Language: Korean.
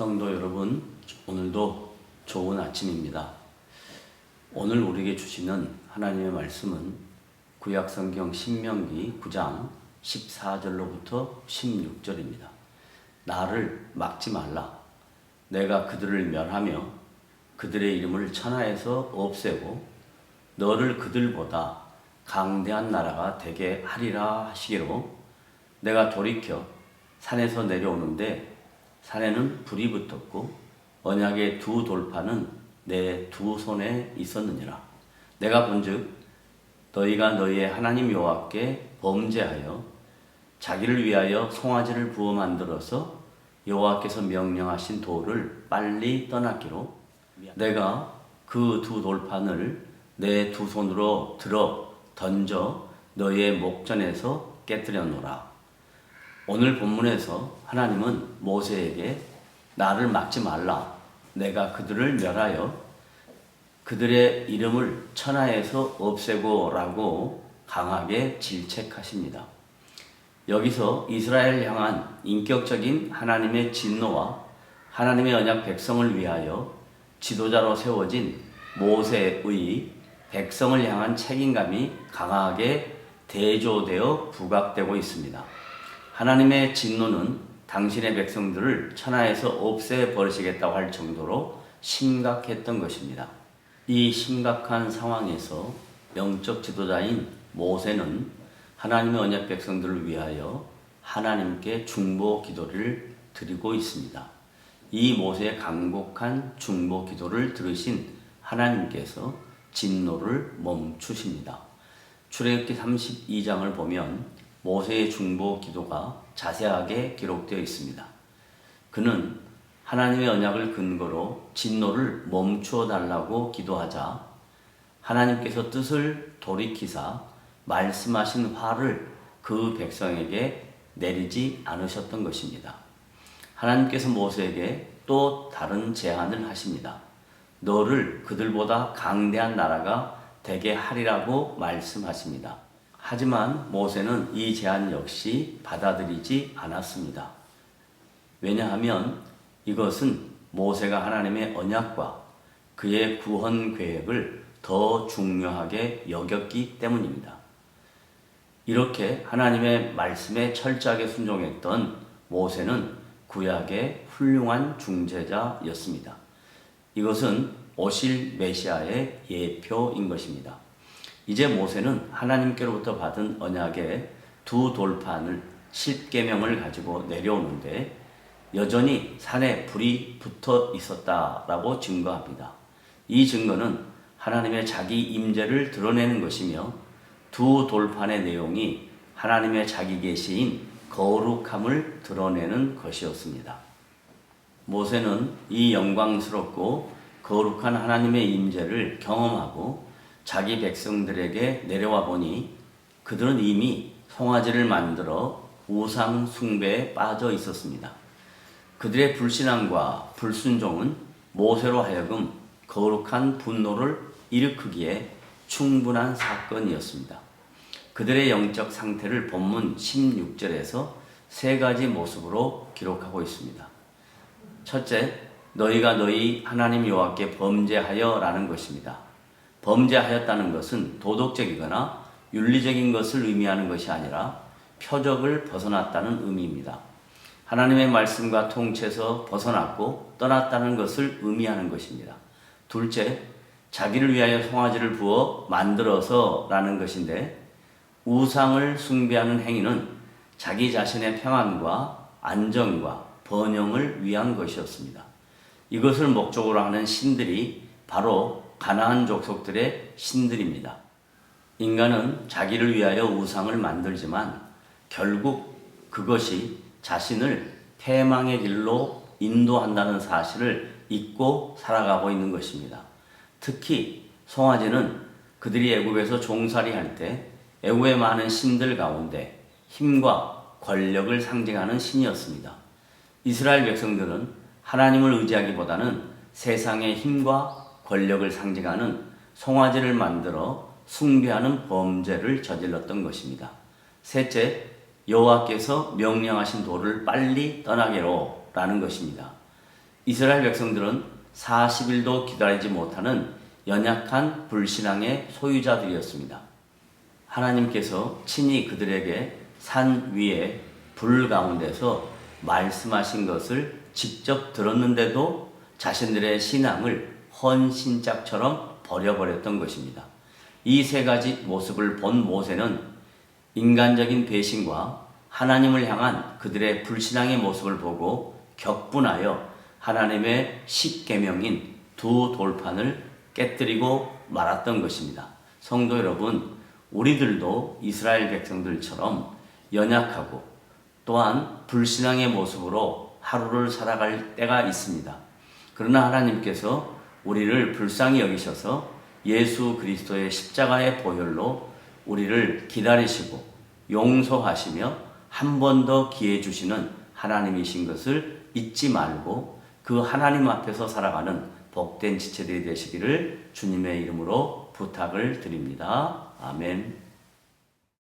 성도 여러분, 오늘도 좋은 아침입니다. 오늘 우리에게 주시는 하나님의 말씀은 구약성경 신명기 9장 14절로부터 16절입니다. 나를 막지 말라. 내가 그들을 멸하며 그들의 이름을 천하에서 없애고 너를 그들보다 강대한 나라가 되게 하리라 하시기로 내가 돌이켜 산에서 내려오는데 산에는 불이 붙었고 언약의 두 돌판은 내 두 손에 있었느니라. 내가 본즉 너희가 너희의 하나님 여호와께 범죄하여 자기를 위하여 송아지를 부어 만들어서 여호와께서 명령하신 돌을 빨리 떠났기로 내가 그 두 돌판을 내 두 손으로 들어 던져 너희의 목전에서 깨뜨려놓으라. 오늘 본문에서 하나님은 모세에게 나를 막지 말라. 내가 그들을 멸하여 그들의 이름을 천하에서 없애고 라고 강하게 질책하십니다. 여기서 이스라엘 향한 인격적인 하나님의 진노와 하나님의 언약 백성을 위하여 지도자로 세워진 모세의 백성을 향한 책임감이 강하게 대조되어 부각되고 있습니다. 하나님의 진노는 당신의 백성들을 천하에서 없애버리시겠다고 할 정도로 심각했던 것입니다. 이 심각한 상황에서 영적 지도자인 모세는 하나님의 언약 백성들을 위하여 하나님께 중보 기도를 드리고 있습니다. 이 모세의 간곡한 중보 기도를 들으신 하나님께서 진노를 멈추십니다. 출애굽기 32장을 보면 모세의 중보 기도가 자세하게 기록되어 있습니다. 그는 하나님의 언약을 근거로 진노를 멈추어 달라고 기도하자 하나님께서 뜻을 돌이키사 말씀하신 화를 그 백성에게 내리지 않으셨던 것입니다. 하나님께서 모세에게 또 다른 제안을 하십니다. 너를 그들보다 강대한 나라가 되게 하리라고 말씀하십니다. 하지만 모세는 이 제안 역시 받아들이지 않았습니다. 왜냐하면 이것은 모세가 하나님의 언약과 그의 구원 계획을 더 중요하게 여겼기 때문입니다. 이렇게 하나님의 말씀에 철저하게 순종했던 모세는 구약의 훌륭한 중재자였습니다. 이것은 오실 메시아의 예표인 것입니다. 이제 모세는 하나님께로부터 받은 언약의 두 돌판을 10계명을 가지고 내려오는데 여전히 산에 불이 붙어 있었다라고 증거합니다. 이 증거는 하나님의 자기 임재를 드러내는 것이며 두 돌판의 내용이 하나님의 자기 계시인 거룩함을 드러내는 것이었습니다. 모세는 이 영광스럽고 거룩한 하나님의 임재를 경험하고 자기 백성들에게 내려와 보니 그들은 이미 송아지를 만들어 우상 숭배에 빠져 있었습니다. 그들의 불신앙과 불순종은 모세로 하여금 거룩한 분노를 일으키기에 충분한 사건이었습니다. 그들의 영적 상태를 본문 16절에서 세 가지 모습으로 기록하고 있습니다. 첫째, 너희가 너희 하나님 여호와께 범죄하여 라는 것입니다. 범죄하였다는 것은 도덕적이거나 윤리적인 것을 의미하는 것이 아니라 표적을 벗어났다는 의미입니다. 하나님의 말씀과 통치에서 벗어났고 떠났다는 것을 의미하는 것입니다. 둘째, 자기를 위하여 송아지를 부어 만들어서 라는 것인데 우상을 숭배하는 행위는 자기 자신의 평안과 안정과 번영을 위한 것이었습니다. 이것을 목적으로 하는 신들이 바로 가나안 족속들의 신들입니다. 인간은 자기를 위하여 우상을 만들지만 결국 그것이 자신을 패망의 길로 인도한다는 사실을 잊고 살아가고 있는 것입니다. 특히 송아지는 그들이 애굽에서 종살이할 때 애굽의 많은 신들 가운데 힘과 권력을 상징하는 신이었습니다. 이스라엘 백성들은 하나님을 의지하기보다는 세상의 힘과 권력을 상징하는 송아지를 만들어 숭배하는 범죄를 저질렀던 것입니다. 셋째, 여호와께서 명령하신 돌을 빨리 떠나게로 라는 것입니다. 이스라엘 백성들은 40일도 기다리지 못하는 연약한 불신앙의 소유자들이었습니다. 하나님께서 친히 그들에게 산 위에 불 가운데서 말씀하신 것을 직접 들었는데도 자신들의 신앙을 헌신짝처럼 버려버렸던 것입니다. 이 세 가지 모습을 본 모세는 인간적인 배신과 하나님을 향한 그들의 불신앙의 모습을 보고 격분하여 하나님의 십계명인 두 돌판을 깨뜨리고 말았던 것입니다. 성도 여러분, 우리들도 이스라엘 백성들처럼 연약하고 또한 불신앙의 모습으로 하루를 살아갈 때가 있습니다. 그러나 하나님께서 우리를 불쌍히 여기셔서 예수 그리스도의 십자가의 보혈로 우리를 기다리시고 용서하시며 한 번 더 기회 주시는 하나님이신 것을 잊지 말고 그 하나님 앞에서 살아가는 복된 지체들이 되시기를 주님의 이름으로 부탁을 드립니다. 아멘.